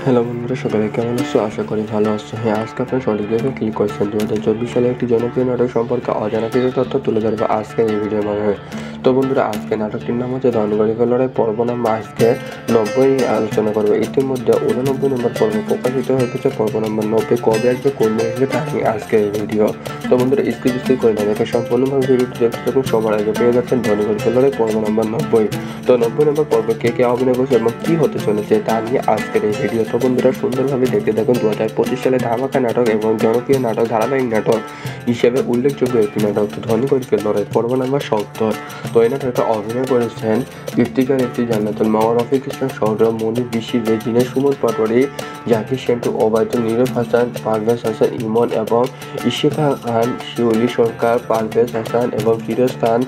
Hello বন্ধুরা, সকালে কেমন আছো? আশা করি ভালো আছো। হ্যাঁ, আজকে আপনার সঠিক জায়গায় ক্লিক করেছেন। 2024 সালে একটি জনপ্রিয় নাটক সম্পর্কে অজানা কিছু তথ্য তুলে ধরবো আজকে এই ভিডিওর মাধ্যমে। তো বন্ধুরা, আজকে নাটকটির নাম হচ্ছে ধনগরিবের লড়াই পর্ব নম্বর আজকে 90 আলোচনা করবো। ইতিমধ্যে 89 নম্বর পর্ব প্রকাশিত হয়ে গেছে। পর্ব নম্বর 90 কবে আসবে, কোন দিন আসবে তা নিয়ে আজকে এই ভিডিও। তো বন্ধুরা, স্কিপ করে না দেখে সম্পূর্ণভাবে ভিডিওটি দেখতে থাকুন। সবার আগে পেয়ে যাচ্ছেন ধনগরিবের লড়াই পর্ব নম্বর 90। তো 90 নম্বর পর্বে কে কে অভিনয় করছে এবং কি হতে চলেছে তা নিয়ে আজকের এই ভিডিও। তো বন্ধুরা, সুন্দরভাবে দেখতে থাকুন। 2025 সালে ধামাকা নাটক এবং জনপ্রিয় নাটক ধারাবাহিক নাটক হিসেবে উল্লেখযোগ্য একটি নাটক ধনগরিবের লড়াই পর্ব নম্বর 70। তো এই নাটকে অভিনয় করেছেন ইফতিকার, জান্নাতুল মাওয়া, রফিক ইসলাম, সৌরভ, মনি, বিশি, রেজিনা, সুমন পাটোয়ারি, জাকির সেন্টু, ওবায়দুল, নীরব হাসান, পারভেজ হাসান, ইমন এবং ইশিকা খান, শিউলি সরকার, পারভেজ হাসান এবং ফিরোজ খান,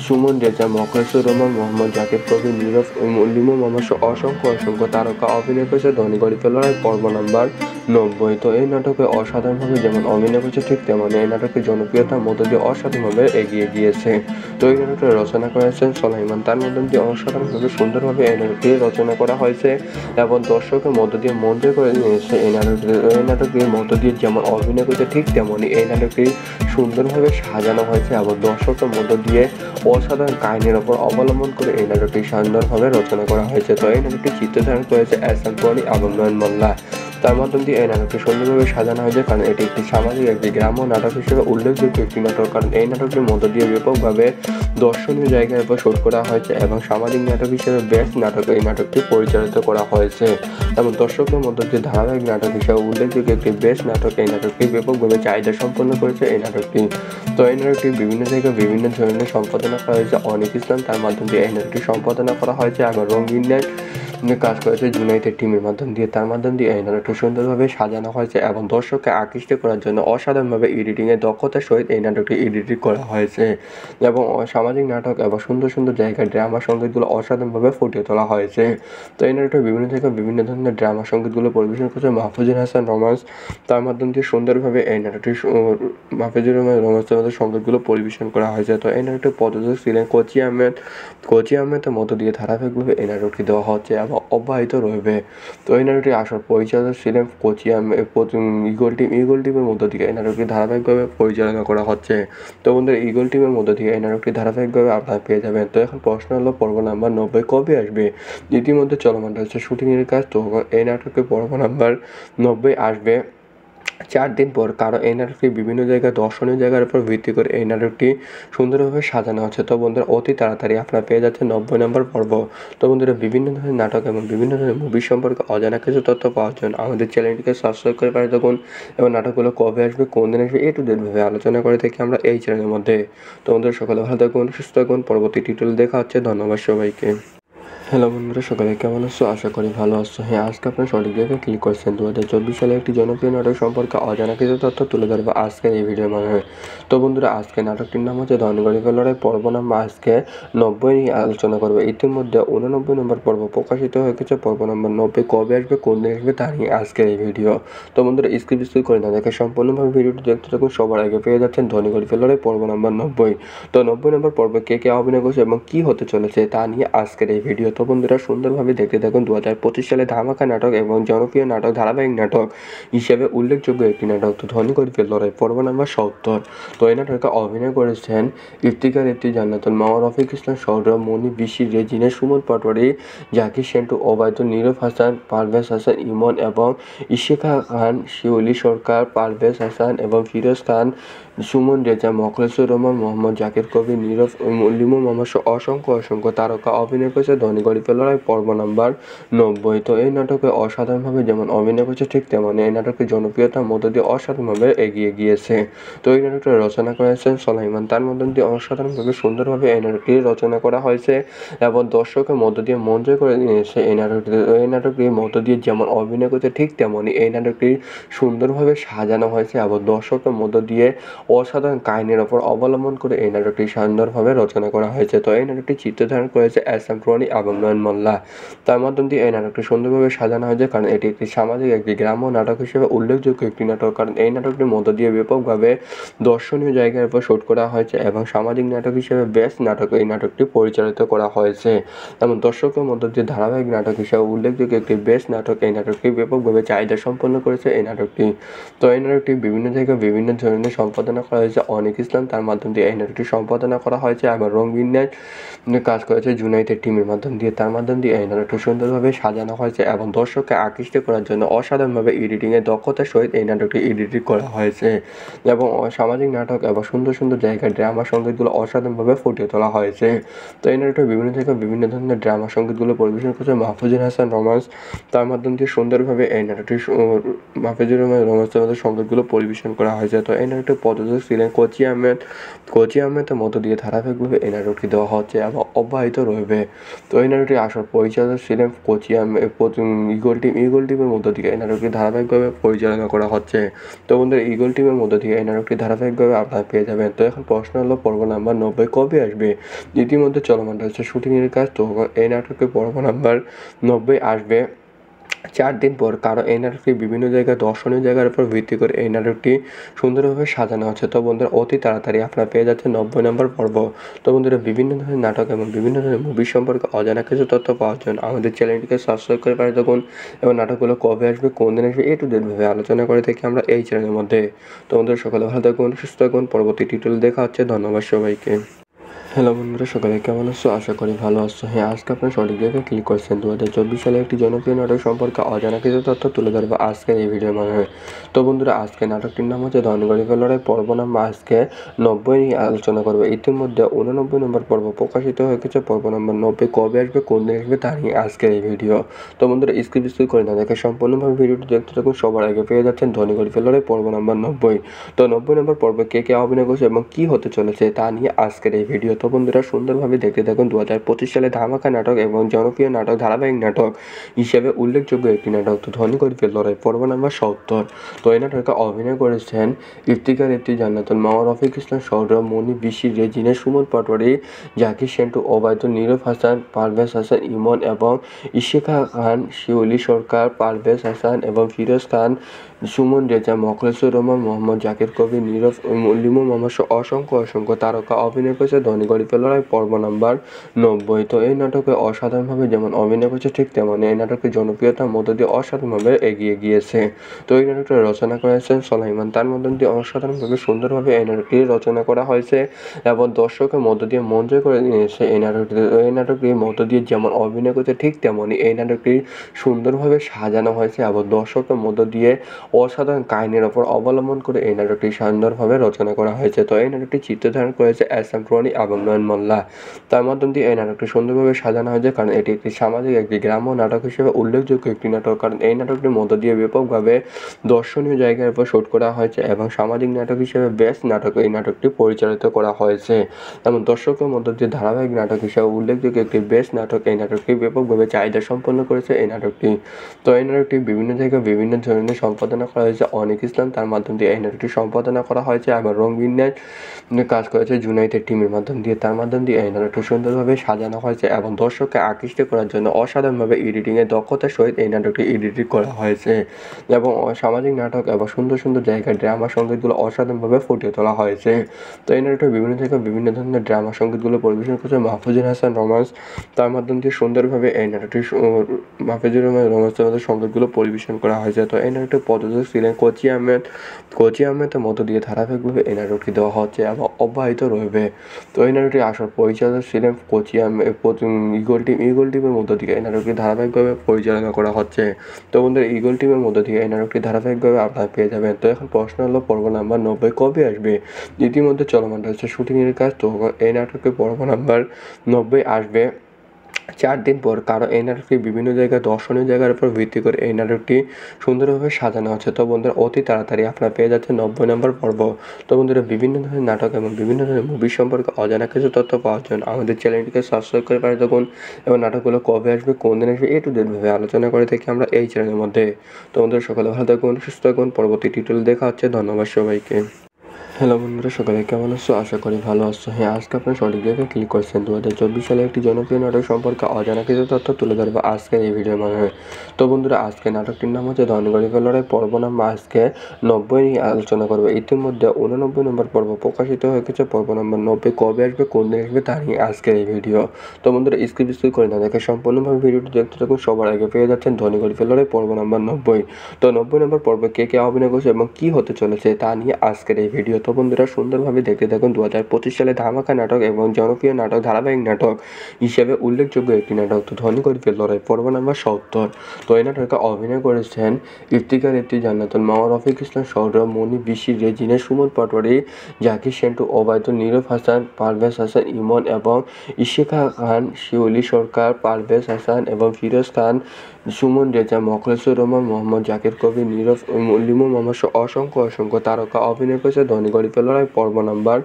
সুমন রেজা, মখলেছুর রহমান, মোহাম্মদ জাকির কবির, নীরব, লিমু মোহাম্মদ অসংখ্য তারকা অভিনয় করেছে ধনগরিবের লড়াই পর্ব নম্বর 90। তো এই নাটকে অসাধারণভাবে যেমন অভিনয় করেছে, ঠিক তেমনি এই নাটকের জনপ্রিয়তার মধ্য দিয়ে অসাধারণভাবে এগিয়ে গিয়েছে। তো এই নাটকটি রচনা করেছেন সোলাইমান। তার মধ্য দিয়ে অসাধারণভাবে সুন্দরভাবে এই নাটকটি রচনা করা হয়েছে এবং দর্শকের মধ্য দিয়ে মন জয় করে নিয়েছে। এই নাটকটির মধ্য দিয়ে যেমন অভিনয় করেছে, ঠিক তেমনি এই নাটকটি সুন্দরভাবে সাজানো হয়েছে এবং দর্শকের মধ্য দিয়ে অসাধারণ কাহিনীর ওপর অবলম্বন করে এই নাটকটি সুন্দরভাবে রচনা করা হয়েছে। তো এই নাটকটি চিত্রধারণ করেছে এহসান পরি এবং নয়ন মোল্লা। তার মাধ্যম দিয়ে এই নাটকটি সুন্দরভাবে সাজানো হয়েছে, কারণ এটি একটি সামাজিক একটি গ্রাম্য নাটক হিসেবে উল্লেখযোগ্য একটি নাটক। কারণ এই নাটকটির মধ্য দিয়ে ব্যাপকভাবে দর্শনীয় জায়গার উপর শুট করা হয়েছে এবং সামাজিক নাটক হিসেবে বেস্ট নাটক এই নাটকটি পরিচালিত করা হয়েছে এবং দর্শকের মধ্য দিয়ে ধারাবাহিক নাটক হিসেবে উল্লেখযোগ্য একটি বেস্ট নাটক এই নাটকটি ব্যাপকভাবে চাহিদা সম্পন্ন করেছে এই নাটকটি। তো এই নাটকটি বিভিন্ন জায়গায় বিভিন্ন ধরনের সম্পাদনা করা হয়েছে অনিক ইসলাম, তার মাধ্যম দিয়ে এই নাটকটি সম্পাদনা করা হয়েছে এবং রঙিন কাজ করেছে জুনাইটেড টিমের মাধ্যম দিয়ে। তার মাধ্যম দিয়ে এই নাটকটি সুন্দরভাবে সাজানো হয়েছে এবং দর্শককে আকৃষ্ট করার জন্য অসাধারণভাবে এডিটিংয়ের দক্ষতার সহিত এই নাটকটি এডিটিং করা হয়েছে এবং সামাজিক নাটক এবং সুন্দর জায়গায় ড্রামা সঙ্গীতগুলো অসাধারণভাবে ফুটিয়ে তোলা হয়েছে। তো এই নাটকটি বিভিন্ন জায়গায় বিভিন্ন ধরনের ড্রামা সঙ্গীতগুলো পরিবেশন করেছে মাহফুজুর হাসান রোমান্স। তার মাধ্যম দিয়ে সুন্দরভাবে এই নাটকটি মাহফুজুর রহমান রোমান্সের মধ্যে সঙ্গীতগুলো পরিবেশন করা হয়েছে। তো এই নাটকটি প্রযোজক ছিলেন কোচি আহমেদের মধ্য দিয়ে ধারাবাহিকভাবে এই নাটকটি দেওয়া হচ্ছে এবং অব্যাহত রইবে। তো এই নাটকটি আসল পরিচালক ছিলেন কোচি আহমেদ, ইগল টিমের মধ্য দিয়ে এই নাটকটি ধারাবাহিকভাবে পরিচালনা করা হচ্ছে। তো বন্ধুরা, ইগল টিমের মধ্য দিয়ে এই নাটকটি ধারাবাহিকভাবে আপনারা পেয়ে যাবেন। তো এখন প্রশ্ন হলো পর্ব নাম্বার 90 কবে আসবে? ইতিমধ্যে চলমান রয়েছে শুটিংয়ের কাজ। তো এই নাটকের পর্ব নাম্বার 90 আসবে 4 দিন পর, কারণ এই নাটকটি বিভিন্ন জায়গায় দর্শনীয় জায়গার উপর ভিত্তি করে এই নাটকটি সুন্দরভাবে সাজানো হচ্ছে। তো বন্ধুরা, অতি তাড়াতাড়ি আপনারা পেয়ে যাচ্ছেন 90 নম্বর পর্ব। তো বন্ধুরা, বিভিন্ন ধরনের নাটক এবং বিভিন্ন ধরনের মুভি সম্পর্কে অজানা কিছু তথ্য পাওয়ার জন্য আমাদের চ্যানেলটিকে সাবস্ক্রাইব করে পাশে থাকুন এবং নাটকগুলো কবে আসবে, কোন দিন আসবে, টু জেড ভাবে আলোচনা করে থাকি আমরা এই চ্যানেলের মধ্যে। তো বন্ধুরা, সকালে ভালো থাকুন, সুস্থ থাকুন। পরবর্তী টিউটোরিয়াল দেখা হচ্ছে। ধন্যবাদ সবাইকে। হ্যালো বন্ধুরা, সকালে কেমন আছো? আশা করি ভালো আছো। হ্যাঁ, আজকে আপনার সঠিক জায়গায় ক্লিক করেছেন। 2024 সালে একটি জনপ্রিয় নাটক সম্পর্কে অজানা কিছু তথ্য তুলে ধরবো আজকে এই ভিডিওর মাধ্যমে। তো বন্ধুরা, আজকে নাটকটির নাম হচ্ছে ধনগরিবের লড়াই পর্ব নম্বর আজকে 90 নিয়ে আলোচনা করবো। ইতিমধ্যে 89 নম্বর পর্ব প্রকাশিত হয়ে গেছে। পর্ব নম্বর 90 কবে আসবে, কোন দিন আসবে তা নিয়ে আজকের এই ভিডিও। তো বন্ধুরা, স্কিপ করে না দেখে সম্পূর্ণভাবে ভিডিওটি দেখতে থাকুন। সবার আগে পেয়ে যাচ্ছেন ধনগরিবের লড়াই পর্ব নম্বর 90। তো 90 নম্বর পর্বে কে কে অভিনয় করছে এবং কি হতে চলেছে তা নিয়ে আজকের এই ভিডিও। তো বন্ধুরা, সুন্দরভাবে দেখতে থাকুন। 2025 সালে ধামাকা নাটক এবং জনপ্রিয় নাটক ধারাবাহিক নাটক হিসেবে উল্লেখযোগ্য একটি নাটক তো ধনগরিবের লড়াই পর্ব নম্বর 70। তো এই নাটকে অভিনয় করেছেন ইফতিকার, জান্নাতুল মাওয়া, রফিক ইসলাম, সৌরভ, মনি, বিশি, রেজিনা, সুমন পাটোয়ারি, জাকির সেন্টু, ওবায়দুল, নীরব হাসান, পারভেজ হাসান, ইমন এবং ইশিকা খান, শিউলি সরকার, পারভেজ হাসান এবং ফিরোজ খান, সুমন রেজা, মখলেছুর রহমান, মোহাম্মদ জাকির কবির, নীরব, লিমু মোহাম্মদ অসংখ্য তারকা অভিনয় করেছে ধনগরিবের লড়াই পর্ব নম্বর 90। তো এই নাটকে অসাধারণভাবে যেমন অভিনয় করেছে, ঠিক তেমনি এই নাটকের জনপ্রিয়তার মধ্য দিয়ে অসাধারণভাবে এগিয়ে গিয়েছে। তো এই নাটকটি রচনা করেছেন সোলাইমান। তার মধ্য দিয়ে অসাধারণভাবে সুন্দরভাবে এই নাটকটি রচনা করা হয়েছে এবং দর্শকের মধ্য দিয়ে মন জয় করে নিয়েছে এই নাটকটির মধ্য দিয়ে যেমন অভিনয় করেছে, ঠিক তেমনি এই নাটকটি সুন্দরভাবে সাজানো হয়েছে এবং দর্শকের মধ্য দিয়ে অসাধারণ কাহিনীর ওপর অবলম্বন করে এই নাটকটি সুন্দরভাবে রচনা করা হয়েছে। তো এই নাটকটি চিত্রধারণ করেছে এস এম রনি এবং নয়ন মোল্লা। তার মাধ্যম দিয়ে এই নাটকটি সুন্দরভাবে সাজানো হয়েছে, কারণ এটি একটি সামাজিক একটি গ্রাম্য নাটক হিসেবে উল্লেখযোগ্য একটি নাটক, কারণ এই নাটকটির মধ্য দিয়ে ব্যাপকভাবে দর্শনীয় জায়গার উপর শুট করা হয়েছে এবং সামাজিক নাটক হিসেবে বেস্ট নাটক এই নাটকটি পরিচালিত করা হয়েছে এবং দর্শকের মধ্য দিয়ে ধারাবাহিক নাটক হিসেবে উল্লেখযোগ্য একটি বেস্ট নাটক এই নাটকটি ব্যাপকভাবে চাহিদা সম্পন্ন করেছে এই নাটকটি। তো এই নাটকটি বিভিন্ন জায়গায় বিভিন্ন ধরনের সম্পাদনা করা হয়েছে অনিক ইসলাম, তার মাধ্যম দিয়ে এই নাটকটি সম্পাদনা করা হয়েছে এবং রঙিন কাজ করেছে জুনাইদের টিমের মাধ্যম দিয়ে। তার মাধ্যম দিয়ে এই নাটকটি সুন্দরভাবে সাজানো হয়েছে এবং দর্শককে আকৃষ্ট করার জন্য অসাধারণভাবে এডিটিংয়ের দক্ষতার সহিত এই নাটকটি এডিটিং করা হয়েছে এবং সামাজিক নাটক এবং সুন্দর সুন্দর জায়গায় ড্রামা সঙ্গীতগুলো অসাধারণভাবে ফুটিয়ে তোলা হয়েছে। তো এই নাটকটি বিভিন্ন জায়গায় বিভিন্ন ধরনের ড্রামা সঙ্গীতগুলো পরিবেশন করেছে মাহফুজুল হাসান রোমান্স, তার মাধ্যম দিয়ে সুন্দরভাবে এই নাটকটি মাহফুজুর রহমান রোমান্সের মধ্যে সঙ্গীতগুলো পরিবেশন করা হয়েছে। তো এই নাটকটি প্রযোজক ছিলেন কোচি আহমেদের মধ্য দিয়ে ধারাবাহিকভাবে এই নাটকটি দেওয়া হচ্ছে এবং অব্যাহত রইবে। তো এই নাটকটি আসল পরিচালক ছিলেন কোচি আহমেদ ইগল টিমের মধ্য দিয়ে এই নাটকটি ধারাবাহিকভাবে পরিচালনা করা হচ্ছে। তো বন্ধুরা, ইগল টিমের মধ্য দিয়ে এই নাটকটি ধারাবাহিকভাবে আপনারা পেয়ে যাবেন। তো এখন প্রশ্ন হলো পর্ব নাম্বার 90 কবে আসবে? ইতিমধ্যে চলমান রয়েছে শুটিংয়ের কাজ। তো এই নাটকের পর্ব নাম্বার 90 আসবে 4 দিন পর, কারণ এই নাটকটি বিভিন্ন জায়গায় দর্শনীয় জায়গার উপর ভিত্তি করে এই নাটকটি সুন্দরভাবে সাজানো হচ্ছে। তো বন্ধুরা, অতি তাড়াতাড়ি আপনারা পেয়ে যাচ্ছেন 90 নম্বর পর্ব। তো বন্ধুরা, বিভিন্ন ধরনের নাটক এবং বিভিন্ন ধরনের মুভি সম্পর্কে অজানা কিছু তথ্য পাওয়ার জন্য আমাদের চ্যানেলটিকে সাবস্ক্রাইব করে পাঠিয়ে থাকুন এবং নাটকগুলো কবে আসবে, কোন দিন আসবে, টু জেড ভাবে আলোচনা করে থাকি আমরা এই চ্যানেলের মধ্যে। তো বন্ধুরা, সকালে ভালো থাকুন, সুস্থ থাকুন, পরবর্তী টিউটোরিয়াল দেখা হচ্ছে। ধন্যবাদ সবাইকে। হ্যালো বন্ধুরা, সকালে কেমন আছো? আশা করি ভালো আছো। হ্যাঁ, আজকে আপনার সঠিক জায়গায় ক্লিক করছেন। 2024 সালে একটি জনপ্রিয় নাটক সম্পর্কে অজানা কিছু তথ্য তুলে ধরবো আজকের এই ভিডিওর মাধ্যমে। তো বন্ধুরা, আজকে নাটকটির নাম হচ্ছে ধনগরিবের লড়াই, পর্ব নাম্বার আজকে 90 নিয়ে আলোচনা করবো। ইতিমধ্যে 89 নম্বর পর্ব প্রকাশিত হয়ে গেছে। পর্ব নাম্বার 90 কবে আসবে, কোন দিন আসবে, তা নিয়ে আজকের এই ভিডিও। তো বন্ধুরা, স্কিপ করে না দেখে সম্পূর্ণভাবে ভিডিওটি দেখতে থাকুন। সবার আগে পেয়ে যাচ্ছেন ধনগরিবের লড়াই পর্ব নাম্বার 90। তো 90 নম্বর পর্বে কে কে অভিনয় করছে এবং কি হতে চলেছে তা নিয়ে আজকের এই ভিডিও। তো বন্ধুরা, সুন্দরভাবে দেখতে থাকুন। 2025 সালে ধামাকা নাটক এবং জনপ্রিয় নাটক ধারাবাহিক নাটক হিসেবে উল্লেখযোগ্য একটি নাটক তো ধনগরিবের লড়াই পর্ব নাম্বার 70। তো এই নাটকে অভিনয় করেছেন ইফতিকার, জান্নাতুল মাওয়া, রফিক ইসলাম, সৌরভ, মনি, বিশি, রেজিনা, সুমন পাটোয়ারি, জাকির সেন্টু, ওবায়দুল, নীরব হাসান, পারভেজ হাসান, ইমন এবং ইশিকা খান, শিউলি সরকার, পারভেজ হাসান এবং ফিরোজ খান, সুমন রেজা, মোখলেসুর রহমান, মোহাম্মদ জাকির কবি, নীরব, লিমু মোহাম্মদ অসংখ্য তারকা অভিনয় করেছে ধনগরিবের লড়াই পর্ব নাম্বার 90। তো এই নাটকে অসাধারণভাবে যেমন অভিনয় করেছে, ঠিক তেমন এই নাটকের জনপ্রিয়তার মধ্য দিয়ে অসাধারণভাবে এগিয়ে গিয়েছে। তো এই নাটকটি রচনা করেছেন সোলাইমান, তার মধ্য দিয়ে অসাধারণভাবে সুন্দরভাবে এই নাটকটি রচনা করা হয়েছে এবং দর্শকের মধ্য দিয়ে মন জয় করে নিয়েছে এই নাটকটি। এই নাটকটির মধ্য দিয়ে যেমন অভিনয় করেছে, ঠিক তেমনই এই নাটকটি সুন্দরভাবে সাজানো হয়েছে এবং দর্শকের মধ্য দিয়ে অসাধারণ কাহিনীর ওপর অবলম্বন করে এই নাটকটি সুন্দরভাবে রচনা করা হয়েছে। তো এই নাটকটি চিত্রধারণ করেছে এস এম রনি এবং নয়ন মোল্লা। তার মাধ্যম দিয়ে এই নাটকটি সুন্দরভাবে সাজানো হয়েছে, কারণ এটি একটি সামাজিক একটি গ্রাম্য নাটক হিসেবে উল্লেখযোগ্য একটি নাটক, কারণ এই নাটকটির মধ্য দিয়ে ব্যাপকভাবে দর্শনীয় জায়গার উপর শুট করা হয়েছে এবং সামাজিক নাটক হিসেবে বেস্ট নাটক এই নাটকটি পরিচালিত করা হয়েছে এবং দর্শকের মধ্য দিয়ে ধারাবাহিক নাটক হিসেবে উল্লেখযোগ্য একটি বেস্ট নাটক এই নাটকটি ব্যাপকভাবে চাহিদা সম্পন্ন করেছে এই নাটকটি। তো এই নাটকটি বিভিন্ন জায়গায় বিভিন্ন ধরনের সম্পাদনা করা হয়েছে অনিক ইসলাম, তার মাধ্যম দিয়ে এই নাটকটি সম্পাদনা করা হয়েছে এবং রঙিন কাজ করেছে জুনাইদের টিমের মাধ্যম দিয়ে। তার মাধ্যম দিয়ে এই নাটকটি সুন্দরভাবে সাজানো হয়েছে এবং দর্শককে আকৃষ্ট করার জন্য অসাধারণভাবে এডিটিংয়ের দক্ষতার সহিত এই নাটকটি এডিটিং করা হয়েছে এবং সামাজিক নাটক এবং সুন্দর সুন্দর জায়গায় ড্রামা সঙ্গীতগুলো অসাধারণভাবে ফুটিয়ে তোলা হয়েছে। তো এই নাটকটি বিভিন্ন জায়গায় বিভিন্ন ধরনের ড্রামা সঙ্গীতগুলো পরিবেশন করেছে মাহফুজুল হাসান রোমান্স, তার মাধ্যম দিয়ে সুন্দরভাবে এই নাটকটি মাহফুজুর রহমান রোমান্সের মধ্যে সঙ্গীতগুলো পরিবেশন করা হয়েছে। তো এই নাটকটি প্রযোজক ছিলেন কোচি আহমেদের মধ্য দিয়ে ধারাবাহিকভাবে এই নাটকটি দেওয়া হচ্ছে এবং অব্যাহত রইবে। তো এই নাটকটি আসল পরিচালক ছিলেন কোচি আহমেদ, ইগল টিমের মধ্য দিয়ে এই নাটকটি ধারাবাহিকভাবে পরিচালনা করা হচ্ছে। তো বন্ধুরা, ইগল টিমের মধ্য দিয়ে এই নাটকটি ধারাবাহিকভাবে আপনারা পেয়ে যাবেন। তো এখন প্রশ্ন হলো পর্ব নাম্বার 90 কবে আসবে? ইতিমধ্যে চলমান রয়েছে শুটিংয়ের কাজ। তো এই নাটকের পর্ব নাম্বার 90 আসবে 4 দিন পর, কারণ এই নাটকটি বিভিন্ন জায়গায় দর্শনীয় জায়গার উপর ভিত্তি করে এই নাটকটি সুন্দরভাবে সাজানো হচ্ছে। তো বন্ধুরা, অতি তাড়াতাড়ি আপনারা পেয়ে যাচ্ছেন 90 নম্বর পর্ব। তো বন্ধুরা, বিভিন্ন ধরনের নাটক এবং বিভিন্ন ধরনের মুভি সম্পর্কে অজানা কিছু তথ্য পাওয়ার জন্য আমাদের চ্যানেলটিকে সাবস্ক্রাইব করে পাঠিয়ে থাকুন এবং নাটকগুলো কবে আসবে, কোন দিন আসবে, টু জেড ভাবে আলোচনা করে থাকি আমরা এই চ্যানেলের মধ্যে। তো বন্ধুরা, সকালে ভালো থাকুন, সুস্থ থাকুন, পরবর্তী টিউটোরিয়াল দেখা হচ্ছে। ধন্যবাদ সবাইকে। হ্যালো বন্ধুরা, সকালে কেমন আছো? আশা করি ভালো আছো। হ্যাঁ, আজকে আপনার সঠিক জায়গায় ক্লিক করছেন। 2024 সালে একটি জনপ্রিয় নাটক সম্পর্কে অজানা কিছু তথ্য তুলে ধরবো আজকের এই ভিডিওর মাধ্যমে। তো বন্ধুরা, আজকে নাটকটির নাম হচ্ছে ধনী গরিবের লড়াই পর্ব নাম্বার আজকে 90 নিয়ে আলোচনা করবো। ইতিমধ্যে 89 নম্বর পর্ব প্রকাশিত হয়ে গেছে। পর্ব নাম্বার 90 কবে আসবে, কোন দিন আসবে তা নিয়ে আজকের এই ভিডিও। তো বন্ধুরা, স্কিপ করে না দেখে সম্পূর্ণভাবে ভিডিওটি দেখতে থাকুন। সবার আগে পেয়ে যাচ্ছেন ধনী গরিবের লড়াই পর্ব নাম্বার 90। তো 90 নম্বর পর্বে কে কে অভিনয় করছে এবং কি হতে চলেছে তা নিয়ে আজকের এই ভিডিও। তো বন্ধুরা, সুন্দরভাবে দেখতে থাকুন। 2025 সালে ধামাকা নাটক এবং জনপ্রিয় নাটক ধারাবাহিক নাটক হিসেবে উল্লেখযোগ্য একটি নাটক তো ধনী গরিবের লড়াই পর্ব নাম্বার 70। তো এই নাটকে অভিনয় করেছেন ইফতিকার, জান্নাতুল মাওয়া, রফিক ইসলাম, সৌরভ, মনি, বিশি, রেজিনা, সুমন পাটোয়ারি, জাকির সেন্টু, ওবায়দুল, নীরব হাসান, পারভেজ হাসান, ইমন এবং ইশিকা খান, শিউলি সরকার, পারভেজ হাসান এবং ফিরোজ খান, সুমন রেজা, মোখলেসুর রহমান, মোহাম্মদ জাকির কবির, নীরব, লিমু মোহাম্মদ অসংখ্য তারকা অভিনয় করেছে ধনী গরিবের লড়াই পর্ব নাম্বার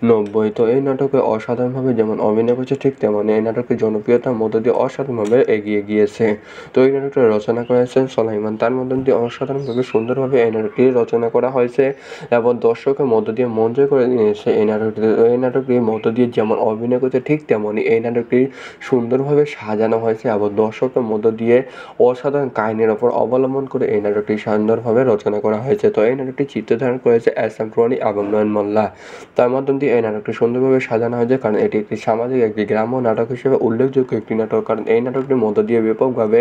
90। তো এই নাটকে অসাধারণভাবে যেমন অভিনয় করেছে, ঠিক তেমন এই নাটকের জনপ্রিয়তার মধ্য দিয়ে অসাধারণভাবে এগিয়ে গিয়েছে। তো এই নাটকটা রচনা করেছেন সোলাইমান। তার মধ্য দিয়ে অসাধারণভাবে সুন্দরভাবে এই নাটকটি রচনা করা হয়েছে এবং দর্শকের মধ্য দিয়ে মন জয় করে নিয়েছে এই নাটকটির মধ্য দিয়ে যেমন অভিনয় করেছে, ঠিক তেমনই এই নাটকটি সুন্দরভাবে সাজানো হয়েছে এবং দর্শকের মধ্য দিয়ে অসাধারণ কাহিনীর ওপর অবলম্বন করে এই নাটকটি সুন্দরভাবে রচনা করা হয়েছে। তো এই নাটকটি চিত্রধারণ করেছে এস.এম. রনি এবং নয়ন মোল্লা। তার মাধ্যম দিয়ে এই নাটকটি সুন্দরভাবে সাজানো হয়েছে, কারণ এটি একটি সামাজিক, একটি গ্রাম্য নাটক হিসেবে উল্লেখযোগ্য একটি নাটক। কারণ এই নাটকটির মধ্য দিয়ে ব্যাপকভাবে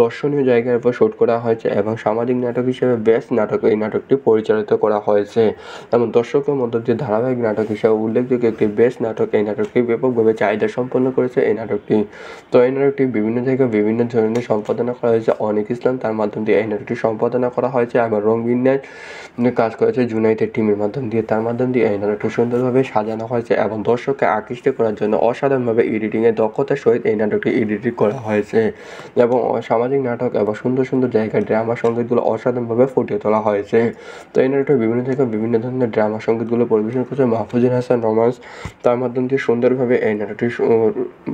দর্শনীয় জায়গার উপর শুট করা হয়েছে এবং সামাজিক নাটক হিসেবে বেস্ট নাটক এই নাটকটি পরিচালিত করা হয়েছে এবং দর্শকের মধ্য দিয়ে ধারাবাহিক নাটক হিসেবে উল্লেখযোগ্য একটি বেস্ট নাটক এই নাটকটি ব্যাপকভাবে চাহিদা সম্পন্ন করেছে এই নাটকটি। তো এই নাটকটি বিভিন্ন জায়গায় বিভিন্ন ধরনের সম্পাদনা করা হয়েছে অনিক ইসলাম, তার মাধ্যম দিয়ে এই নাটকটি সম্পাদনা করা হয়েছে এবং রঙবিন্যাস কাজ করেছে জুনাইটেড টিমের মাধ্যম দিয়ে। তার মাধ্যম দিয়ে এই নাটকটি সুন্দরভাবে সাজানো হয়েছে এবং দর্শককে আকৃষ্ট করার জন্য অসাধারণভাবে এডিটিংয়ের দক্ষতার সহিত এই নাটকটি এডিটিং করা হয়েছে এবং সামাজিক নাটক এবং সুন্দর জায়গায় ড্রামা সঙ্গীতগুলো অসাধারণভাবে ফুটিয়ে তোলা হয়েছে। তো এই নাটকটি বিভিন্ন জায়গায় বিভিন্ন ধরনের ড্রামা সঙ্গীতগুলো পরিবেশন করেছে মাহফুজুর হাসান রোমান্স। তার মাধ্যম দিয়ে সুন্দরভাবে এই নাটকটি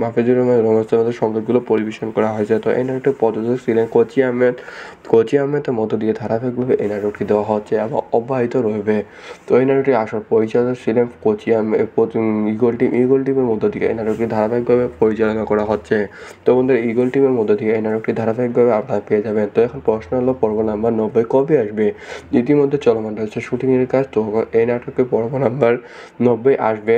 মাহফুজুর রহমান রোমান্সের মধ্যে সঙ্গীতগুলো পরিবেশন করা হয়েছে। তো এই নাটকটি প্রযোজক ছিলেন কোচি আহমেদের মধ্য দিয়ে ধারাবাহিকভাবে এই নাটকটি দেওয়া হচ্ছে এবং অব্যাহত রয়েছে। তো এই নাটকটি আসল পরিচালক ছিলেন কোচি আহমেদ, ইগল টিমের মধ্য দিয়ে এই নাটকটি ধারাবাহিকভাবে পরিচালনা করা হচ্ছে। তো বন্ধুরা, ইগল টিমের মধ্য দিয়ে এই নাটকটি ধারাবাহিকভাবে আপনারা পেয়ে যাবেন। তো এখন প্রশ্ন হলো পর্ব নাম্বার 90 কবে আসবে? ইতিমধ্যে চলমান রয়েছে শুটিংয়ের কাজ। তো এই নাটকের পর্ব নাম্বার 90 আসবে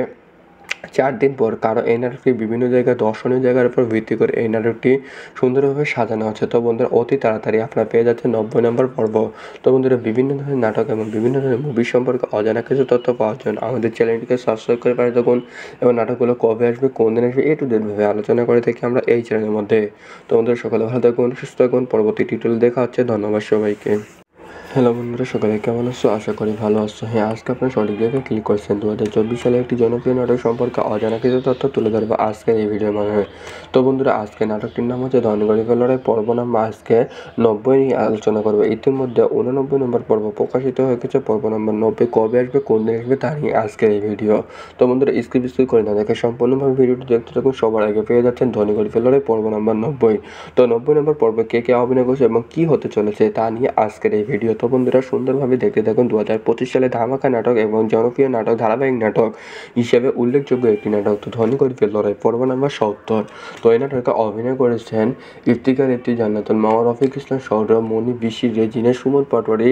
4 দিন পর। কারণ এই নাটকটি বিভিন্ন জায়গায় দর্শনীয় জায়গার উপর ভিত্তি করে এই নাটকটি সুন্দরভাবে সাজানো হচ্ছে। তো বন্ধুরা, অতি তাড়াতাড়ি আপনারা পেয়ে যাচ্ছেন 90 নম্বর পর্ব। তো বন্ধুরা, বিভিন্ন ধরনের নাটক এবং বিভিন্ন ধরনের মুভি সম্পর্কে অজানা কিছু তথ্য পাওয়ার জন্য আমাদের চ্যানেলটিকে সাবস্ক্রাইব করে পাঠিয়ে থাকুন এবং নাটকগুলো কবে আসবে, কোন দিন আসবে, টু জেড ভাবে আলোচনা করে থাকি আমরা এই চ্যানেলের মধ্যে। তো বন্ধুরা, সকালে ভালো থাকুন, সুস্থ থাকুন। পরবর্তী টিউটোরিয়াল দেখা হচ্ছে। ধন্যবাদ সবাইকে। হ্যালো বন্ধুরা, সকালে কেমন আছো? আশা করি ভালো আছো। হ্যাঁ, আজকে আপনার সঠিক জায়গায় ক্লিক করছেন। 2024 সালে একটি জনপ্রিয় নাটক সম্পর্কে অজানা কিছু তথ্য তুলে ধরবো আজকের এই ভিডিওর মাধ্যমে। তো বন্ধুরা, আজকে নাটকটির নাম হচ্ছে ধনী গরিবের লড়াই পর্ব নাম্বার আজকে 90 নিয়ে আলোচনা করবো। ইতিমধ্যে 89 নম্বর পর্ব প্রকাশিত হয়ে গেছে। পর্ব নাম্বার 90 কবে আসবে, কোন দিন আসবে তা নিয়ে আজকের এই ভিডিও। তো বন্ধুরা, স্কিপ করে না দেখে সম্পূর্ণভাবে ভিডিওটি দেখতে থাকুন। সবার আগে পেয়ে যাচ্ছেন ধনী গরিবের লড়াই পর্ব নাম্বার 90। তো 90 নম্বর পর্বে কে কে অভিনয় করছে এবং কি হতে চলেছে তা নিয়ে আজকের এই ভিডিও। তো বন্ধুরা, সুন্দরভাবে দেখতে থাকুন। 2025 সালে ধামাকা নাটক এবং জনপ্রিয় নাটক ধারাবাহিক নাটক হিসেবে উল্লেখযোগ্য একটি নাটক তো ধনী গরিবের লড়াই পর্ব নাম্বার 70। তো এই নাটকে অভিনয় করেছেন ইফতিকার, জান্নাতুল মাওয়া, রফিক ইসলাম, সৌরভ, মনি, বিশি, রেজিনা, সুমন পাটোয়ারি,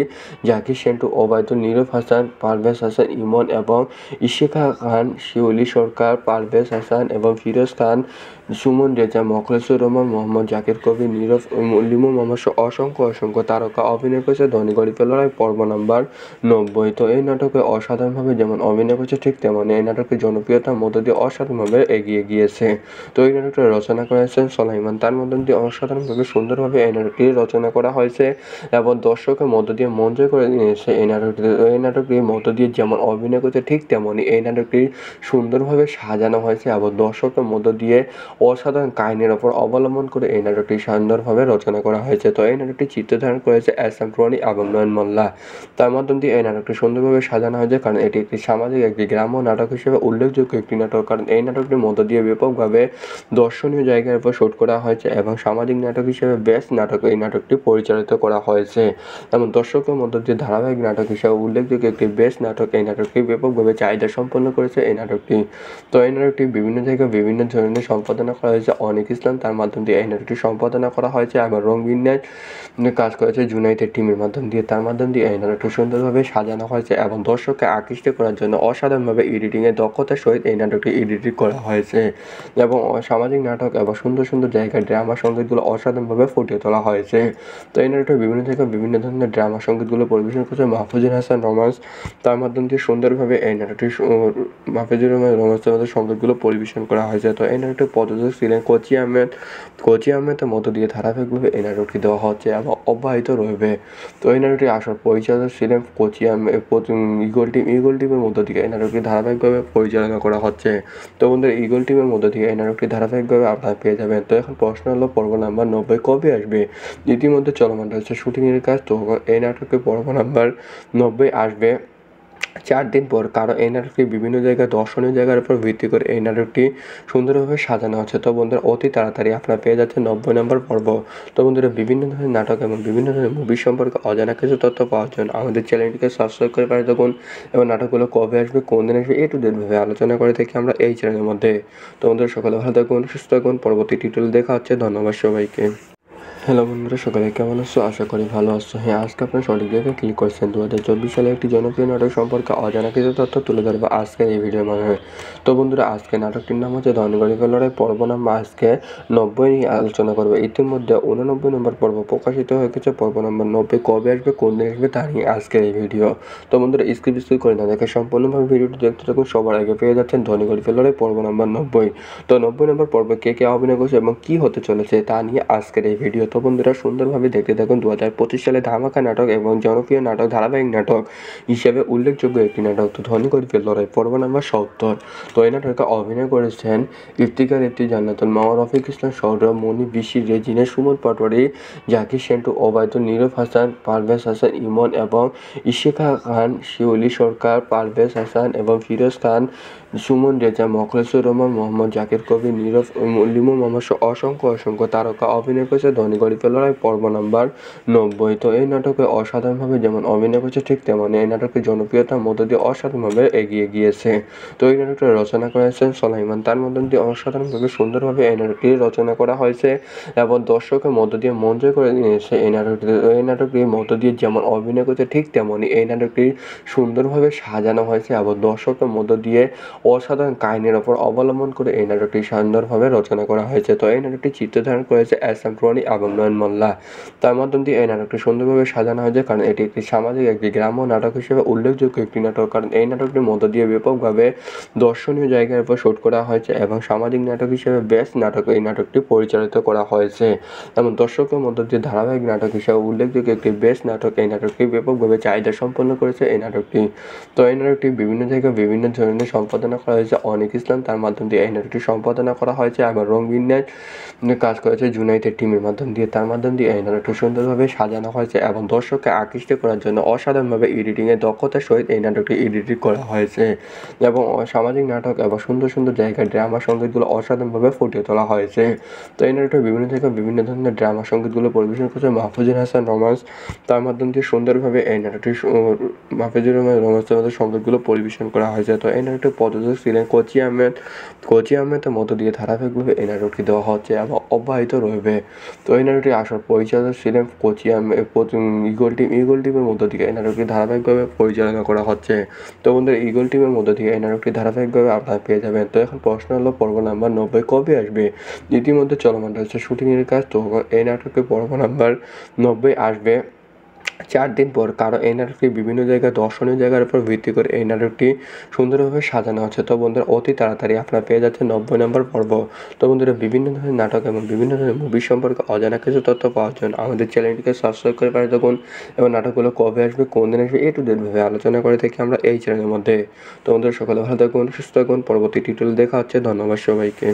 জাকির সেন্টু, ওবায়দুল, নীরব হাসান, পারভেজ হাসান, ইমন এবং ইশিকা খান, শিউলি সরকার, পারভেজ হাসান এবং ফিরোজ খান, সুমন রেজা, মোখলেসুর রহমান, মোহাম্মদ জাকির কবির, নীরব, লিমু মোহাম্মদ অসংখ্য তারকা অভিনয় করেছে ধনী গরিবের লড়াই পর্ব নাম্বার 90। তো এই নাটকে অসাধারণভাবে যেমন অভিনয় করেছে, ঠিক তেমনই এই নাটকের জনপ্রিয়তার মধ্য দিয়ে অসাধারণভাবে এগিয়ে গিয়েছে। তো এই নাটকটা রচনা করেছেন সোলাইমান। তার মধ্য দিয়ে অসাধারণভাবে সুন্দরভাবে এই নাটকটি রচনা করা হয়েছে এবং দর্শকের মধ্য দিয়ে মন জয় করে নিয়েছে এই নাটকটির মধ্য দিয়ে যেমন অভিনয় করেছে, ঠিক তেমনই এই নাটকটি সুন্দরভাবে সাজানো হয়েছে এবং দর্শকের মধ্য দিয়ে অসাধারণ কাহিনীর ওপর অবলম্বন করে এই নাটকটি সুন্দরভাবে রচনা করা হয়েছে। তো এই নাটকটি চিত্রধারণ করেছে এস.এম. রনি এবং নয়ন মোল্লা। তার মাধ্যম দিয়ে এই নাটকটি সুন্দরভাবে সাজানো হয়েছে, কারণ এটি একটি সামাজিক একটি গ্রাম্য নাটক হিসেবে উল্লেখযোগ্য একটি নাটক, কারণ এই নাটকটির মধ্য দিয়ে ব্যাপকভাবে দর্শনীয় জায়গার উপর শুট করা হয়েছে এবং সামাজিক নাটক হিসেবে বেস্ট নাটক এই নাটকটি পরিচালিত করা হয়েছে এবং দর্শকের মধ্য দিয়ে ধারাবাহিক নাটক হিসেবে উল্লেখযোগ্য একটি বেস্ট নাটক এই নাটকটি ব্যাপকভাবে চাহিদা সম্পন্ন করেছে এই নাটকটি। তো এই নাটকটি বিভিন্ন জায়গায় বিভিন্ন ধরনের সম্পাদনা করা হয়েছে অনিক ইসলাম, তার মাধ্যম দিয়ে এই নাটকটি সম্পাদনা করা হয়েছে এবং রঙিন কাজ করেছে জুনাইদের টিমের মাধ্যম দিয়ে, তার মাধ্যম দিয়ে এই নাটকটি সুন্দরভাবে সাজানো হয়েছে এবং দর্শককে আকৃষ্ট করার জন্য অসাধারণভাবে এডিটিংয়ের দক্ষতার সহিত এই নাটকটি এডিটিং করা হয়েছে এবং সামাজিক নাটক এবং সুন্দর সুন্দর জায়গায় ড্রামা সঙ্গীতগুলো অসাধারণভাবে ফুটিয়ে তোলা হয়েছে। তো এই নাটকটি বিভিন্ন জায়গায় বিভিন্ন ধরনের ড্রামা সঙ্গীতগুলো পরিবেশন করেছে মাহফুজুর হাসান রোমান্স, তার মাধ্যম দিয়ে সুন্দরভাবে এই নাটকটি মাহফুজুর রহমান রোমান্সের মধ্যে সঙ্গীতগুলো পরিবেশন করা হয়েছে। তো এই নাটকটি প্রযোজক ছিলেন কোচি আহমেদের মধ্য দিয়ে ধারাবাহিকভাবে এই নাটকটি দেওয়া হচ্ছে এবং অব্যাহত রয়েছে। তো এই নাটকটি আসল পরিচালক ছিলেন কোচি আহমেদ, ইগল টিমের মধ্য থেকে এই নাটকটি ধারাবাহিকভাবে পরিচালনা করা হচ্ছে। তো বন্ধুরা, ইগল টিমের মধ্য থেকে এই নাটকটি ধারাবাহিকভাবে আপনারা পেয়ে যাবেন। তো এখন প্রশ্ন হলো পর্ব নাম্বার 90 কবে আসবে? ইতিমধ্যে চলমান রয়েছে শুটিংয়ের কাজ। তো এই নাটকের পর্ব নাম্বার 90 আসবে 4 দিন পর, কারণ এই নাটকটি বিভিন্ন জায়গায় দর্শনীয় জায়গার উপর ভিত্তি করে এই নাটকটি সুন্দরভাবে সাজানো হচ্ছে। তো বন্ধুরা, অতি তাড়াতাড়ি আপনারা পেয়ে যাচ্ছেন 90 নম্বর পর্ব। তো বন্ধুরা, বিভিন্ন ধরনের নাটক এবং বিভিন্ন ধরনের মুভি সম্পর্কে অজানা কিছু তথ্য পাওয়ার জন্য আমাদের চ্যানেলটিকে সাবস্ক্রাইব করে পাঠিয়ে থাকুন এবং নাটকগুলো কবে আসবে, কোন দিন আসবে, টু জেড ভাবে আলোচনা করে থাকি আমরা এই চ্যানেলের মধ্যে। তো বন্ধুরা, সকালে ভালো থাকুন, সুস্থ থাকুন, পরবর্তী টিউটোরিয়াল দেখা হচ্ছে। ধন্যবাদ সবাইকে। হ্যালো বন্ধুরা, সকালে কেমন আছো? আশা করি ভালো আছো। হ্যাঁ, আজকে আপনার সঠিক জায়গায় ক্লিক করেছেন। 2024 সালে একটি জনপ্রিয় নাটক সম্পর্কে অজানা কিছু তথ্য তুলে ধরবো আজকের এই ভিডিওর মাধ্যমে। তো বন্ধুরা, আজকে নাটকটির নাম হচ্ছে ধনগরিবের লড়াই, পর্ব নাম্বার আজকে 90 নিয়ে আলোচনা করবো। ইতিমধ্যে 89 নম্বর পর্ব প্রকাশিত হয়ে গেছে। পর্ব নাম্বার 90 কবে আসবে, কোন দিন আসবে, তা নিয়ে আজকের এই ভিডিও। তো বন্ধুরা, স্কিপ করে না দেখে সম্পূর্ণভাবে ভিডিওটি দেখতে থাকুন। সবার আগে পেয়ে যাচ্ছেন ধনগরিবের লড়াই পর্ব নাম্বার 90। তো 90 নম্বর পর্বে কে কে অভিনয় করছে এবং কি হতে চলেছে তা নিয়ে আজকের এই ভিডিও। তো বন্ধুরা, সুন্দরভাবে দেখতে থাকুন। 2025 সালে ধামাকা নাটক এবং জনপ্রিয় নাটক, ধারাবাহিক নাটক হিসেবে উল্লেখযোগ্য একটি নাটক তো ধনগরিবের লড়াই পর্ব নাম্বার 70। তো এই নাটকে অভিনয় করেছেন ইফতিকার, জান্নাতুল মাওয়া, রফিক ইসলাম, সৌরভ, মনি, বিশি, রেজিনা, সুমন পাটোয়ারি, জাকির সেন্টু, ওবায়দুল, নীরব হাসান, পারভেজ হাসান, ইমন এবং ইশিকা খান, শিউলি সরকার, পারভেজ হাসান এবং ফিরোজ খান, সুমন রেজা, মোখলেসুর রহমান, মোহাম্মদ জাকির কবির, নীরব, লিমু মোহাম্মদ অসংখ্য তারকা অভিনয় করেছে ধনগরিবের লড়াই পর্ব নাম্বার 90। তো এই নাটকে অসাধারণভাবে যেমন অভিনয় করেছে, ঠিক তেমনি এই নাটকের জনপ্রিয়তার মধ্য দিয়ে অসাধারণভাবে এগিয়ে গিয়েছে। তো এই নাটকটি রচনা করেছেন সোলাইমান, তার মধ্য দিয়ে অসাধারণভাবে সুন্দরভাবে এই নাটকটি রচনা করা হয়েছে এবং দর্শকের মধ্য দিয়ে মন জয় করে নিয়েছে এই নাটকটির মধ্য দিয়ে যেমন অভিনয় করেছে, ঠিক তেমনি এই নাটকটি সুন্দরভাবে সাজানো হয়েছে এবং দর্শকের মধ্য দিয়ে অসাধারণ কাহিনীর ওপর অবলম্বন করে এই নাটকটি সুন্দরভাবে রচনা করা হয়েছে। তো এই নাটকটি চিত্রধারণ করেছে এস.এম. রনি এবং নয়ন মোল্লা, তার মাধ্যম দিয়ে এই নাটকটি সুন্দরভাবে সাজানো হয়েছে, কারণ এটি একটি সামাজিক একটি গ্রাম্য নাটক হিসেবে উল্লেখযোগ্য একটি নাটক, কারণ এই নাটকটির মধ্য দিয়ে ব্যাপকভাবে দর্শনীয় জায়গার উপর শুট করা হয়েছে এবং সামাজিক নাটক হিসেবে বেস্ট নাটক এই নাটকটি পরিচালিত করা হয়েছে এবং দর্শকের মধ্য দিয়ে ধারাবাহিক নাটক হিসেবে উল্লেখযোগ্য একটি বেস্ট নাটক এই নাটকটি ব্যাপকভাবে চাহিদা সম্পন্ন করেছে এই নাটকটি। তো এই নাটকটি বিভিন্ন জায়গায় বিভিন্ন ধরনের সম্পাদনা করা হয়েছে অনিক ইসলাম, তার মাধ্যম দিয়ে এই নাটকটি সম্পাদনা করা হয়েছে এবং রঙিন কাজ করেছে জুনাইদের টিমের মাধ্যম দিয়ে, তার মাধ্যম দিয়ে এই নাটকটি সুন্দরভাবে সাজানো হয়েছে এবং দর্শককে আকৃষ্ট করার জন্য অসাধারণভাবে এডিটিংয়ের দক্ষতার সহিত এই নাটকটি এডিটিং করা হয়েছে এবং সামাজিক নাটক এবং সুন্দর সুন্দর জায়গায় ড্রামা সঙ্গীতগুলো অসাধারণভাবে ফুটিয়ে তোলা হয়েছে। তো এই নাটকটি বিভিন্ন জায়গায় বিভিন্ন ধরনের ড্রামা সঙ্গীতগুলো পরিবেশন করেছে মাহফুজুর হাসান রোমান্স, তার মাধ্যম দিয়ে সুন্দরভাবে এই নাটকটি মাহফুজুর রহমান রোমান্সের মধ্যে সঙ্গীতগুলো পরিবেশন করা হয়েছে। তো এই নাটকটির প্রযোজক ছিলেন কোচি আহমেদের মধ্য দিয়ে ধারাবাহিকভাবে এই নাটকটি দেওয়া হচ্ছে এবং অব্যাহত রয়েছে। তো এই নাটকটির আসল পরিচালক ছিলেন কোচি আহমেদ, ইগল টিমের মধ্য থেকে এই নাটকটি ধারাবাহিকভাবে পরিচালনা করা হচ্ছে। তো বন্ধুরা, ইগল টিমের মধ্য থেকে এই নাটকটি ধারাবাহিকভাবে আপনারা পেয়ে যাবেন। তো এখন প্রশ্ন হলো পর্ব নাম্বার 90 কবে আসবে? ইতিমধ্যে চলমান রয়েছে শুটিংয়ের কাজ। তো এই নাটকের পর্ব নাম্বার 90 আসবে 4 দিন পর, কারণ এই নাটকটি বিভিন্ন জায়গায় দর্শনীয় জায়গার উপর ভিত্তি করে এই নাটকটি সুন্দরভাবে সাজানো হচ্ছে। তো বন্ধুরা, অতি তাড়াতাড়ি আপনারা পেয়ে যাচ্ছেন 90 নম্বর পর্ব। তো বন্ধুরা, বিভিন্ন ধরনের নাটক এবং বিভিন্ন ধরনের মুভি সম্পর্কে অজানা কিছু তথ্য পাওয়ার জন্য আমাদের চ্যানেলটিকে সাবস্ক্রাইব করে পাঠিয়ে থাকুন এবং নাটকগুলো কবে আসবে, কোন দিন আসবে, টু জেড ভাবে আলোচনা করে থাকি আমরা এই চ্যানেলের মধ্যে। তো বন্ধুরা, সকালে ভালো থাকুন, সুস্থ থাকুন, পরবর্তী টিউটোরিয়াল দেখা হচ্ছে। ধন্যবাদ সবাইকে।